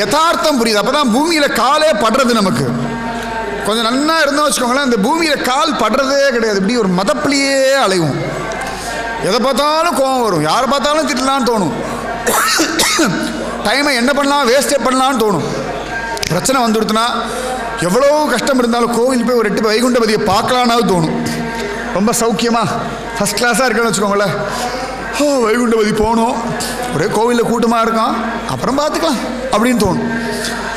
யதார்த்தம் புரியுது. அப்போ தான் பூமியில் காலே படுறது. நமக்கு கொஞ்சம் நன்னா இருந்தோம் வச்சுக்கோங்களேன், இந்த பூமியில் கால் படுறதே கிடையாது. இப்படி ஒரு மதப்பிலேயே அலைவும். எதை பார்த்தாலும் கோபம் வரும், யாரை பார்த்தாலும் திட்டலான்னு தோணும், டைமை என்ன பண்ணலாம் வேஸ்டே பண்ணலான்னு தோணும். பிரச்சனை வந்துடுத்துனா எவ்வளோ கஷ்டம் இருந்தாலும் கோவில் போய் ஒரு 8 வைகுண்டபதியை பார்க்கலான்னாவது தோணும். ரொம்ப சௌக்கியமாக ஃபஸ்ட் கிளாஸாக இருக்குன்னு வச்சுக்கோங்களேன், வைகுண்டபதி போகணும், ஒரே கோவிலில் கூட்டமாக இருக்கான், அப்புறம் பார்த்துக்கலாம் அப்படின்னு தோணும்.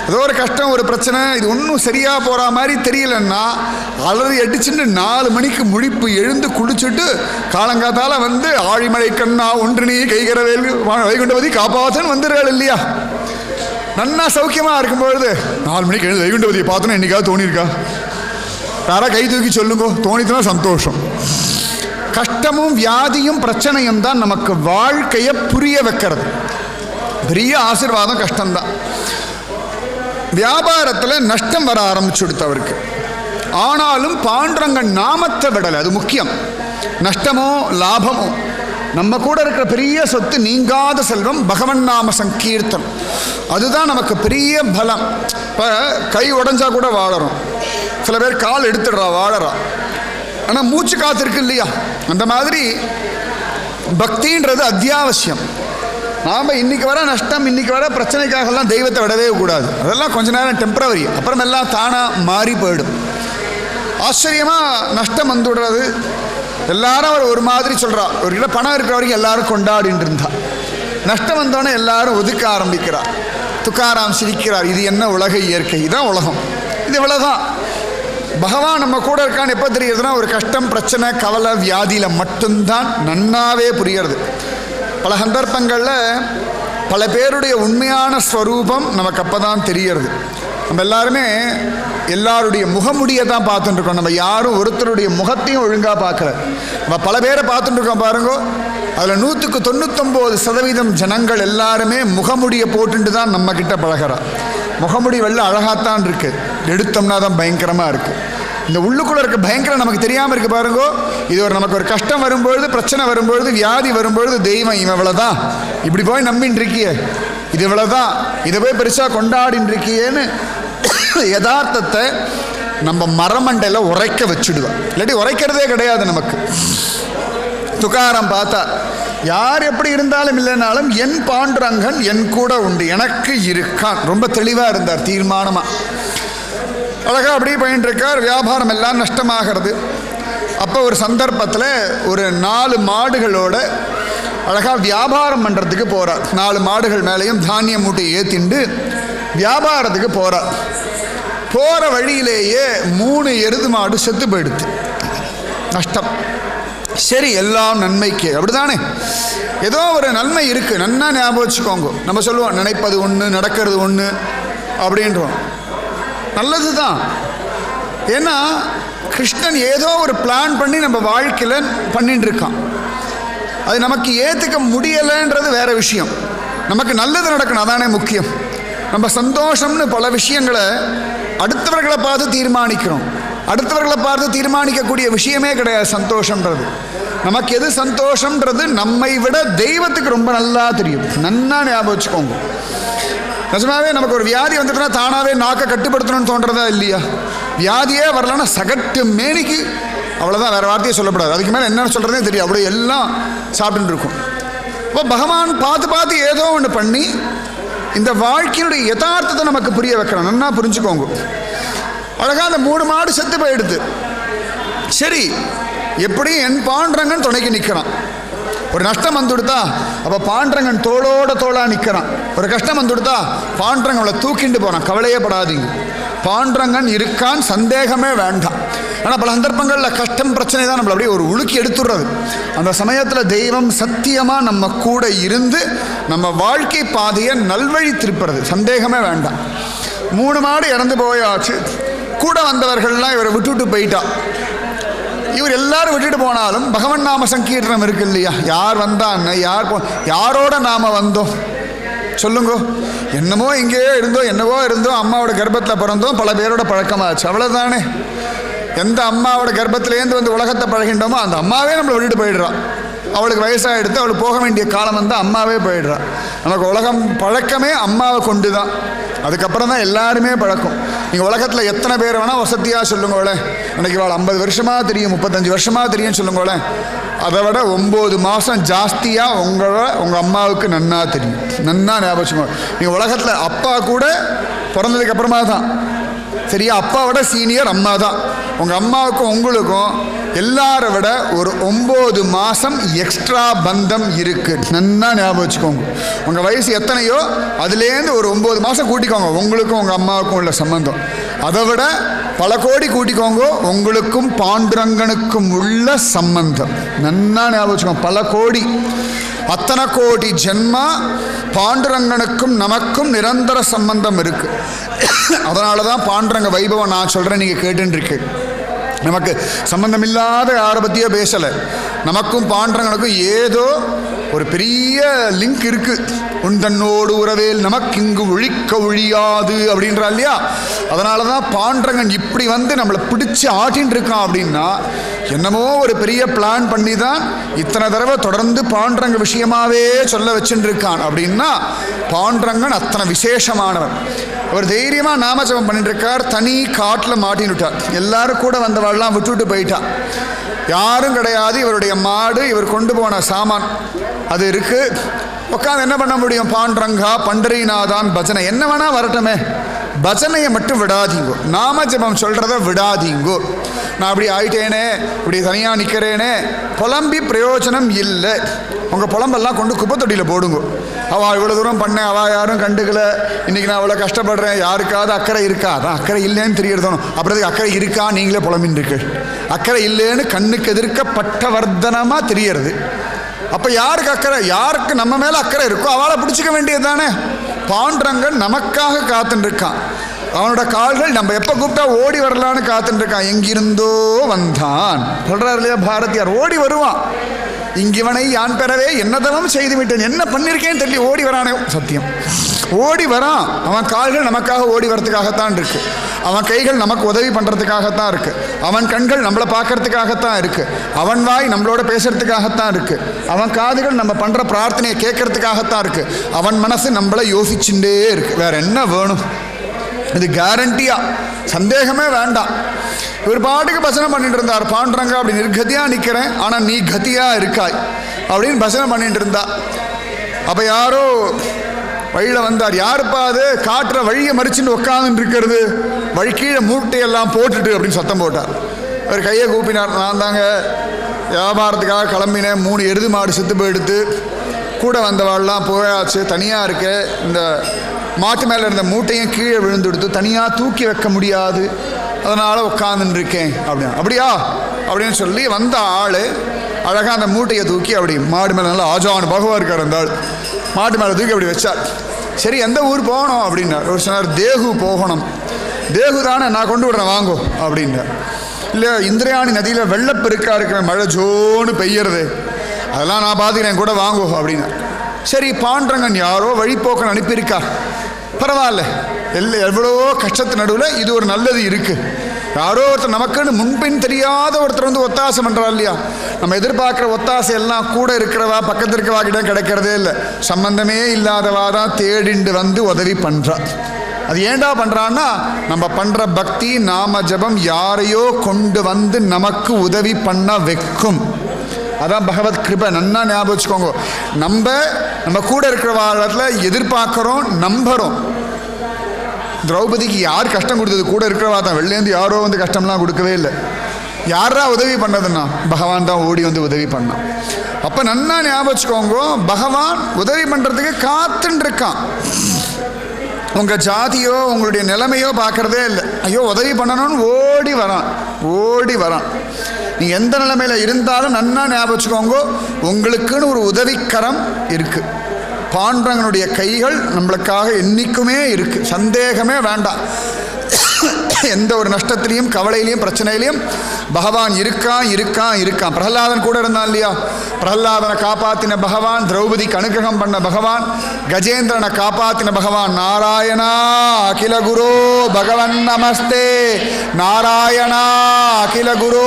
ஏதோ ஒரு கஷ்டம், ஒரு பிரச்சனை, இது ஒன்றும் சரியாக போகிற மாதிரி தெரியலன்னா அலறி அடிச்சுட்டு 4 மணிக்கு முழிப்பு எழுந்து குளிச்சுட்டு காலங்காத்தால் வந்து ஆழிமலை கண்ணா ஒன்று நீ கைகர வேல் வைகுண்டபதி காப்பாற்றன்னு வந்துடுறாள் இல்லையா. நன்னா சௌக்கியமாக இருக்கும்பொழுது 4 மணிக்கு எழுந்து வைகுண்டபதியை பார்த்தோன்னா என்னைக்காவது தோணியிருக்கா? யாராவது கை தூக்கி சொல்லுங்க, தோணித்துனா சந்தோஷம். கஷ்டமும் வியாதியும் பிரச்சனையும் தான் நமக்கு வாழ்க்கையை புரிய வைக்கிறது. பெரிய ஆசீர்வாதம் கஷ்டம்தான். வியாபாரத்தில் நஷ்டம் வர ஆரம்பிச்சு கொடுத்தவருக்கு, ஆனாலும் பாண்டுரங்கன் நாமத்தை விடலை, அது முக்கியம். நஷ்டமோ லாபமோ நம்ம கூட இருக்கிற பெரிய சொத்து நீங்காத செல்வம் பகவன் நாம சங்கீர்த்தம், அதுதான் நமக்கு பெரிய பலம். இப்போ கை உடஞ்சா கூட வாழறோம், சில பேர் கால் எடுத்துடுறா வாழறா, ஆனால் மூச்சு காத்து இருக்கு இல்லையா. அந்த மாதிரி பக்தின்றது அத்தியாவசியம். நாம் இன்றைக்கி வர நஷ்டம், இன்றைக்கி வர பிரச்சனைக்காகலாம் தெய்வத்தை விடவே கூடாது. அதெல்லாம் கொஞ்ச நேரம் டெம்பரவரி, அப்புறமெல்லாம் தானாக மாறி போயிடும். ஆச்சரியமாக நஷ்டம் வந்துடுறது. எல்லாரும் அவர் ஒரு மாதிரி சொல்கிறா, ஒரு கிட்ட பணம் இருக்கிற வரைக்கும் எல்லாரும் கொண்டாடின்னு இருந்தா, நஷ்டம் வந்தோடனே எல்லாரும் ஒதுக்க ஆரம்பிக்கிறார். துக்காராம் சிரிக்கிறார், இது என்ன உலக இயற்கை, இதுதான் உலகம், இது இவ்வளோதான். பகவான் நம்ம கூட இருக்கான்னு எப்போ தெரியுதுன்னா ஒரு கஷ்டம் பிரச்சனை கவலை வியாதியில் மட்டும்தான் நன்னாவே புரிகிறது. பல சந்தர்ப்பங்களில் பல பேருடைய உண்மையான ஸ்வரூபம் நமக்கு அப்போ தான் தெரியறது. நம்ம எல்லாருமே எல்லாருடைய முகமுடியை தான் பார்த்துட்டு இருக்கோம், நம்ம யாரும் ஒருத்தருடைய முகத்தையும் ஒழுங்காக பார்க்கல. நம்ம பல பேரை பார்த்துட்டு இருக்கோம் பாருங்க, அதில் 100% ஜனங்கள் எல்லாருமே முகமுடியை போட்டுட்டு தான் நம்மக்கிட்ட பழகிறா. முகமுடி வெள்ளை அழகாத்தான் இருக்குது, எடுத்தோம்னா தான் பயங்கரமாக இருக்குது. இந்த உள்ளுக்குள்ளே இருக்க பயங்கரம் நமக்கு தெரியாமல் இருக்குது பாருங்கோ. இது ஒரு நமக்கு ஒரு கஷ்டம் வரும்பொழுது, பிரச்சனை வரும்பொழுது, வியாதி வரும்பொழுது தெய்வம் இவன் இவ்வளோதான், இப்படி போய் நம்பின்னு இருக்கியே, இது இவ்வளோதான், இதை போய் பெருசாக கொண்டாடின்னு இருக்கியேன்னு யதார்த்தத்தை நம்ம மரமண்டையில் உரைக்க வச்சுடுவோம். இல்லாட்டி உரைக்கிறதே கிடையாது நமக்கு. துக்காராம் பார்த்தா, யார் எப்படி இருந்தாலும் இல்லைனாலும் என் பாண்டுரங்கன் என் கூட உண்டு, எனக்கு இருக்கான். ரொம்ப தெளிவாக இருந்தார், தீர்மானமாக. அழகாக அப்படியே போயின்னு இருக்கார். வியாபாரம் எல்லாம் நஷ்டமாகிறது. அப்போ ஒரு சந்தர்ப்பத்தில் ஒரு 4 மாடுகளோட அழகாக வியாபாரம் பண்ணுறதுக்கு போகிறார். 4 மாடுகள் மேலேயும் தானிய மூட்டையை ஏற்றிண்டு வியாபாரத்துக்கு போகிறார். போகிற வழியிலேயே 3 எருது மாடு செத்து போயிடுது. நஷ்டம். சரி, எல்லாம் நன்மைக்கு, அப்படிதானே? ஏதோ ஒரு நன்மை இருக்குது, நன்னா ஞாபகம் வச்சுக்கோங்க. நம்ம சொல்லுவோம் நினைப்பது ஒன்று நடக்கிறது ஒன்று அப்படின்றோம். நல்லது தான். ஏன்னா கிருஷ்ணன் ஏதோ ஒரு பிளான் பண்ணி நம்ம வாழ்க்கையில் பண்ணிட்டு இருக்கான். அது நமக்கு ஏற்றுக்க முடியலைன்றது வேற விஷயம். நமக்கு நல்லது நடக்கணும், அதானே முக்கியம். நம்ம சந்தோஷம்னு பல விஷயங்களை அடுத்தவர்களை பார்த்து தீர்மானிக்கிறோம். அடுத்தவர்களை பார்த்து தீர்மானிக்கக்கூடிய விஷயமே கிடையாது சந்தோஷன்றது. நமக்கு எது சந்தோஷன்றது நம்மை விட தெய்வத்துக்கு ரொம்ப நல்லா தெரியும். நன்னா ஞாபகம் வச்சுக்கோங்க. நிஜமாவே நமக்கு ஒரு வியாதி வந்துட்டுனா தானாகவே நாக்கை கட்டுப்படுத்தணும்னு தோன்றதா இல்லையா? வியாதியே வரலன்னா சகட்டு மேனிக்கு அவ்வளோதான், வேறு வார்த்தையே சொல்லப்படாது. அதுக்கு மேலே என்னென்னு சொல்கிறதே தெரியும், அப்படியே எல்லாம் சாப்பிட்டுட்டு இருக்கும். இப்போ பகவான் பார்த்து பார்த்து ஏதோ ஒன்று பண்ணி இந்த வாழ்க்கையினுடைய யதார்த்தத்தை நமக்கு புரிய வைக்கிறோம். நன்னா புரிஞ்சுக்கோங்க. அழகாக அந்த 3 மாடு செத்து போயிடுது. சரி, எப்படியும் என் பாண்டுரங்கன் துணைக்கு நிற்கிறான். ஒரு நஷ்டம் வந்துடுதா, அப்போ பாண்டுரங்கன் தோளோட தோளாக நிற்கிறான். ஒரு கஷ்டம் வந்துடுதா, பாண்டுரங்கன் அவளை தூக்கிண்டு போகிறான். கவலையே படாதீங்க, பாண்டுரங்கன் இருக்கான், சந்தேகமே வேண்டாம். ஆனால் பல சந்தர்ப்பங்களில் கஷ்டம் பிரச்சனை தான் நம்மளை அப்படியே ஒரு உலுக்கி எடுத்துடுறது. அந்த சமயத்தில் தெய்வம் சத்தியமாக நம்ம கூட இருந்து நம்ம வாழ்க்கை பாதையை நல்வழி திருப்புறது, சந்தேகமே வேண்டாம். 3 மாடு இறந்து போயாச்சு. கூட வந்தவர்கள்லாம் இவரை விட்டுவிட்டு போயிட்டா. இவர் எல்லாரும் விட்டுட்டு போனாலும் பகவன் நாம சங்கீர்த்தனம் இருக்கு இல்லையா? யார் வந்தாங்க, யாரோட நாம வந்தோம் சொல்லுங்க. என்னமோ இங்கேயோ இருந்தோம், என்னவோ இருந்தோம், அம்மாவோட கர்ப்பத்தில் பிறந்தோம், பல பேரோட பழக்கமாச்சு, அவ்வளோதானே. எந்த அம்மாவோட கர்ப்பத்திலேருந்து வந்து உலகத்தை பழகின்றோமோ அந்த அம்மாவே நம்மளை விட்டுட்டு போயிடுறான். அவளுக்கு வயசாக எடுத்து அவளுக்கு போக வேண்டிய காலம் வந்து அம்மாவே போயிடுறான். நமக்கு உலகம் பழக்கமே அம்மாவை கொண்டு தான். அதுக்கப்புறம் தான் எல்லாருமே பழக்கம். நீங்கள் உலகத்தில் எத்தனை பேர் வேணால் வசதியாக சொல்லுங்களேன், எனக்கு இவாள் 50 வருஷமாக தெரியும், 35 வருஷமாக தெரியும்னு சொல்லுங்களேன். அதை விட 9 மாதம் ஜாஸ்தியாக உங்கள் அம்மாவுக்கு நன்னா தெரியும். நன்னா ஞாபகம் வச்சுக்கோங்க. நீங்கள் உலகத்தில் அப்பா கூட பிறந்ததுக்கு அப்புறமா தான் சரியா, அப்பாவோட சீனியர் அம்மா தான். உங்கள் அம்மாவுக்கும் உங்களுக்கும் எல்லாரை விட ஒரு 9 மாதம் எக்ஸ்ட்ரா பந்தம் இருக்குது. நன்னா ஞாபகம் வச்சுக்கோங்க. உங்கள் வயசு எத்தனையோ அதுலேருந்து ஒரு 9 மாதம் கூட்டிக்கோங்க உங்களுக்கும் உங்கள் அம்மாவுக்கும் உள்ள சம்பந்தம். அதை விட பல கோடி கூட்டிக்கோங்க உங்களுக்கும் பாண்டுரங்கனுக்கும் உள்ள சம்பந்தம். நன்னா ஞாபகம் வச்சுக்கோங்க. பல கோடி, அத்தனை கோடி ஜென்மா பாண்டுரங்கனுக்கும் நமக்கும் நிரந்தர சம்பந்தம் இருக்கு. அதனால தான் பாண்டுரங்க வைபவம் நான் சொல்கிறேன், நீங்கள் கேட்டுருக்கு. நமக்கு சம்பந்தம் இல்லாத யாரை பற்றியோ பேசலை. நமக்கும் பாண்டுரங்கனுக்கும் ஏதோ ஒரு பெரிய லிங்க் இருக்கு. உன் தன்னோடு உறவேல் நமக்கு இங்கு ஒழிக்க ஒழியாது அப்படின்றா இல்லையா? அதனால தான் பாண்டுரங்கன் இப்படி வந்து நம்மளை பிடிச்சி ஆட்டின்னு இருக்கான். அப்படின்னா என்னமோ ஒரு பெரிய பிளான் பண்ணி தான் இத்தனை தடவை தொடர்ந்து பாண்டுரங்க விஷயமாவே சொல்ல வச்சுட்டு இருக்கான். அப்படின்னா பாண்டுரங்கன் அத்தனை விசேஷமானவன். அவர் தைரியமாக நாமஜபம் பண்ணிட்டு இருக்கார். தனி காட்டில் மாட்டின்னு விட்டார். எல்லாரும் கூட வந்தவாள்லாம் விட்டுவிட்டு போயிட்டான். யாரும் கிடையாது. இவருடைய மாடு, இவர் கொண்டு போன சாமான் அது இருக்கு. உட்காந்து என்ன பண்ண முடியும்? பாண்டுரங்கா பண்டரிநாதான் பஜனை என்ன வேணா வரட்டுமே, பஜனையை மட்டும் விடாதீங்கோ, நாம ஜபம் சொல்கிறத விடாதீங்கோ. நான் அப்படி ஆயிட்டேனே, இப்படி தனியாக நிற்கிறேனே, புலம்பி பிரயோஜனம் இல்லை. உங்கள் புலம்பெல்லாம் கொண்டு குப்பத்தொட்டியில் போடுங்க. அவள் இவ்வளோ தூரம் பண்ணேன், அவள் யாரும் கண்டுக்கல, இன்றைக்கி நான் அவ்வளோ கஷ்டப்படுறேன், யாருக்காவது அக்கறை இருக்கா? அதான் அக்கறை இல்லைன்னு தெரியறதோணும். அப்புறம் அக்கறை இருக்கா நீங்களே புலம்பின்னு இருக்கு. அக்கறை இல்லைன்னு கண்ணுக்கு எதிர்க்க பட்டவர்த்தனமாக தெரியறது. அப்போ யாருக்கு அக்கறை? யாருக்கு நம்ம மேலே அக்கறை இருக்கோ அவளை பிடிச்சிக்க வேண்டியது தானே. பாண்டுரங்கன் நமக்காக காத்துட்டு இருக்கான். அவனோட கால்கள் நம்ம எப்போ கூப்பிட்டா ஓடி வரலான்னு காத்துட்டு இருக்கான். எங்கிருந்தோ வந்தான் சொல்கிறார் இல்லையா பாரதியார். ஓடி வருவான். இங்கிவனை யான் பெறவே என்னதவம் செய்து விட்டேன், என்ன பண்ணியிருக்கேன்னு தெரியல, ஓடி வரானே. சத்தியம் ஓடி வரான். அவன் கால்கள் நமக்காக ஓடி வரத்துக்காகத்தான் இருக்கு. அவன் கைகள் நமக்கு உதவி பண்ணுறதுக்காகத்தான் இருக்கு. அவன் கண்கள் நம்மளை பார்க்கறதுக்காகத்தான் இருக்கு. அவன் வாய் நம்மளோட பேசுறதுக்காகத்தான் இருக்கு. அவன் காதுகள் நம்ம பண்ணுற பிரார்த்தனையை கேட்கறதுக்காகத்தான் இருக்கு. அவன் மனசு நம்மளை யோசிச்சுட்டே இருக்கு. வேற என்ன வேணும்? இது கேரண்டியா, சந்தேகமே வேண்டாம். இவர் பாட்டுக்கு பஜனை பண்ணிட்டு இருந்தார். பாண்டுரங்கா அப்படி நிர்கதியாக நிற்கிறேன், ஆனால் நீ கதியாக இருக்காய் அப்படின்னு பஜனை பண்ணிட்டு இருந்தா. அப்போ யாரோ வழியில் வந்தார். யாருப்பா அது காட்டுற வழியை மறிச்சுட்டு உட்காந்துட்டு இருக்கிறது, வழி கீழே மூட்டையெல்லாம் போட்டுட்டு அப்படின்னு சத்தம் போட்டார். அவர் கையை கூப்பினார். நான் தாங்க வியாபாரத்துக்காக கிளம்பினேன், 3 எருது மாடு செத்து போயிடுத்து, கூட வந்தவாள்லாம் போயாச்சு, தனியாக இருக்கு, இந்த மாட்டு மேலே இருந்த மூட்டையும் கீழே விழுந்துடுத்து, தனியாக தூக்கி வைக்க முடியாது, அதனால் உட்காந்துன்னு இருக்கேன் அப்படின்னா. அப்படியா அப்படின்னு சொல்லி வந்த ஆள் அழகாக அந்த மூட்டையை தூக்கி அப்படி மாடு மேலே நல்லா ஆஜானு பகவான் இருக்கார். அந்த ஆள் மாட்டு மேலே தூக்கி அப்படி வச்சார். சரி எந்த ஊர் போகணும் அப்படின்னார். ஒரு சொன்னார் தேகு போகணும். தேகு தானே, நான் கொண்டு விடுறேன் வாங்கோ அப்படின்னார். இல்லை இந்திரயாணி நதியில் வெள்ளப்பெருக்கா இருக்கிற, மழை ஜோன்னு பெய்யறது, அதெல்லாம் நான் பார்த்துக்கிறேன் கூட வாங்கோ அப்படின்னார். சரி பாண்டுரங்கன் யாரோ வழிப்போக்கன் அனுப்பியிருக்கா, பரவாயில்ல, எவ்வளோ கஷ்டத்து நடுவில் இது ஒரு நல்லது இருக்குது. யாரோ ஒருத்தர் நமக்குன்னு முன்பின் தெரியாத ஒருத்தர் வந்து ஒத்தாசை பண்ணுறா இல்லையா? நம்ம எதிர்பார்க்குற ஒத்தாசை எல்லாம் கூட இருக்கிறவா பக்கத்தில் இருக்கிறவா கிட்ட கிடைக்கிறதே இல்லை. சம்பந்தமே இல்லாதவா தான் தேடிண்டு வந்து உதவி பண்ணுறா. அது ஏண்டா பண்ணுறான்னா, நம்ம பண்ணுற பக்தி நாம ஜபம் யாரையோ கொண்டு வந்து நமக்கு உதவி பண்ண வைக்கும். அதான் பகவத் கிருபை. நன்னா ஞாபகம் வச்சுக்கோங்க. நம்ம கூட இருக்கிற வாழ்த்தில் எதிர்பார்க்குறோம், நம்புகிறோம். திரௌபதிக்கு யார் கஷ்டம் கொடுத்தது? கூட இருக்கிறவா தான். வெளிலேருந்து யாரோ வந்து கஷ்டம்லாம் கொடுக்கவே இல்லை. யாரா உதவி பண்ணதுன்னா பகவான் தான் ஓடி வந்து உதவி பண்ணான். அப்போ நன்னா ஞாபகம் வச்சுக்கோங்க, பகவான் உதவி பண்ணுறதுக்கு காத்துன்னு இருக்கான். உங்கள் ஜாதியோ உங்களுடைய நிலைமையோ பார்க்குறதே இல்லை. ஐயோ உதவி பண்ணணும்னு ஓடி வரான். நீங்கள் எந்த நிலைமையில் இருந்தாலும் நன்னா ஞாபகம் வச்சுக்கோங்க, உங்களுக்குன்னு ஒரு உதவிக்கரம் இருக்குது. பாண்டுரங்கனுடைய கைகள் நம்மளுக்காக என்றைக்குமே இருக்குது, சந்தேகமே வேண்டாம். எந்த ஒரு நஷ்டத்திலையும் கவலையிலையும் பிரச்சனையிலையும் பகவான் இருக்கான். பிரகலாதன் கூட இருந்தான் இல்லையா? பிரகலாதனை காப்பாத்தின பகவான், திரௌபதிக்கு அனுகிரகம் பண்ண பகவான், கஜேந்திரனை காப்பாத்தின பகவான். நாராயணா அகில குரு பகவன் நமஸ்தே, நாராயணா அகில குரு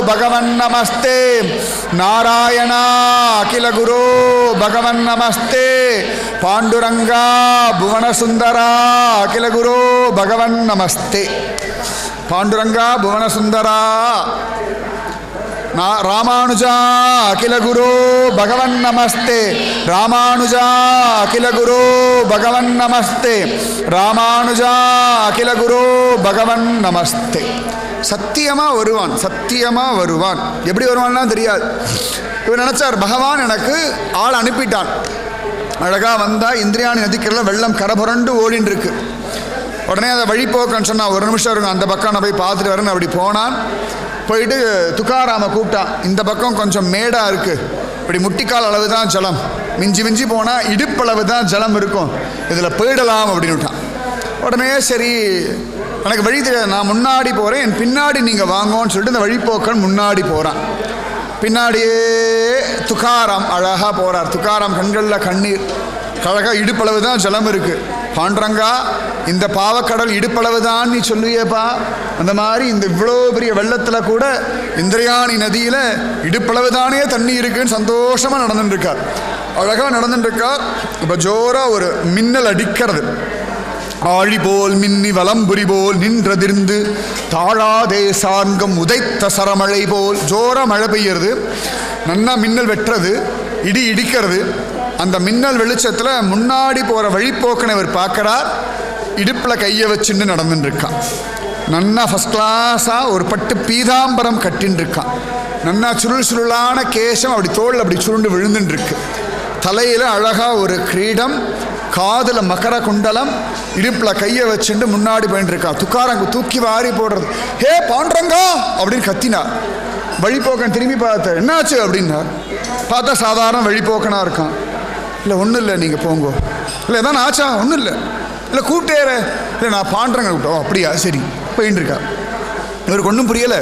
பகவன் நமஸ்தே, நாராயணா அகில குரு பகவன் நமஸ்தே, பாண்டுரங்கா புவன சுந்தரா அகில குரு பகவன் நமஸ்தே. பாண்டுரங்கா புவன சுந்தரா ராமானுஜா அகில குரு பகவன் நமஸ்தே, ராமானுஜா அகில குரு பகவன் நமஸ்தே, ராமானுஜா அகில குரு பகவன் நமஸ்தே. சத்தியமா வருவான். எப்படி வருவான்லாம் தெரியாது. இவர் நினைச்சார் பகவான் எனக்கு ஆள் அனுப்பிட்டான். அழகா வந்தா இந்திரியாணி நதிக்கரையில் வெள்ளம் கரபுரண்டு ஓடின்னு இருக்கு. உடனே அதை வழிபோக்கன்னு சொன்னா ஒரு நிமிஷம் இருக்கும், அந்த பக்கம் நான் போய் பார்த்துட்டு வரேன்னு அப்படி போனான். போயிட்டு துக்காராம கூப்பிட்டான். இந்த பக்கம் கொஞ்சம் மேடாக இருக்குது, இப்படி முட்டிக்கால் அளவு தான் ஜலம், மிஞ்சி போனால் இடுப்பளவு தான் ஜலம் இருக்கும், இதில் போயிடலாம் அப்படின்னு விட்டான். உடனே சரி எனக்கு வழி தெரியாது, நான் முன்னாடி போகிறேன், என் பின்னாடி நீங்கள் வாங்கோன்னு சொல்லிட்டு இந்த வழிபோக்கன் முன்னாடி போகிறான். பின்னாடியே துக்காராம் அழகாக போகிறார். துக்காராம் கண்களில் கண்ணீர். அழகாக இடுப்பளவு தான் ஜலம் இருக்குது. பாண்டரங்கா இந்த பாவக்கடல் இடுப்பளவு தான் நீ சொல்லுவியப்பா, அந்த மாதிரி இந்த இவ்வளோ பெரிய வெள்ளத்தில் கூட இந்திரியாணி நதியில் இடுப்பளவு தானே தண்ணி இருக்குன்னு சந்தோஷமாக நடந்துட்டுருக்கார். அழகாக நடந்துட்டுருக்கார். இப்போ ஜோராக ஒரு மின்னல் அடிக்கிறது. ஆழி போல் மின்னி வலம்புரி போல் நின்றதிர்ந்து தாழாதே சார்கம் உதைத்த சரமழை போல் ஜோராக மழை பெய்யறது, நன்னா மின்னல் வெட்டுறது, இடி இடிக்கிறது. அந்த மின்னல் வெளிச்சத்தில் முன்னாடி போகிற வழிப்போக்கனை அவர் பார்க்குறார். இடுப்பில் கையை வச்சுன்னு நடந்துட்டுருக்கான். நன்னா ஃபஸ்ட் கிளாஸாக ஒரு பட்டு பீதாம்பரம் கட்டின்னு இருக்கான். நன்னா சுருளான கேசம் அப்படி தோல் அப்படி சுருண்டு விழுந்துட்டுருக்கு. தலையில் அழகாக ஒரு கிரீடம், காதில் மகர குண்டலம், இடுப்பில் கையை வச்சுட்டு முன்னாடி போயின்னு இருக்கான். துக்காரங்க தூக்கி வாரி போடுறது. ஹே பாண்டரங்கா அப்படின்னு கத்தினார். வழிப்போக்கன் திரும்பி பார்த்தார். என்னாச்சு அப்படின்னார். பார்த்தா சாதாரண வழிப்போக்கனாக இருக்கான். இல்லை ஒன்றும் இல்லை, நீங்கள் போங்கோ. இல்லை எதான் ஆச்சா? ஒன்றும் இல்லை. இல்லை கூப்பிட்டேற. இல்லை நான் பாண்டரங்க கூப்பிட்டோம். அப்படியா, சரி போயின்னு இருக்கா. இவருக்கு ஒன்றும் புரியலை.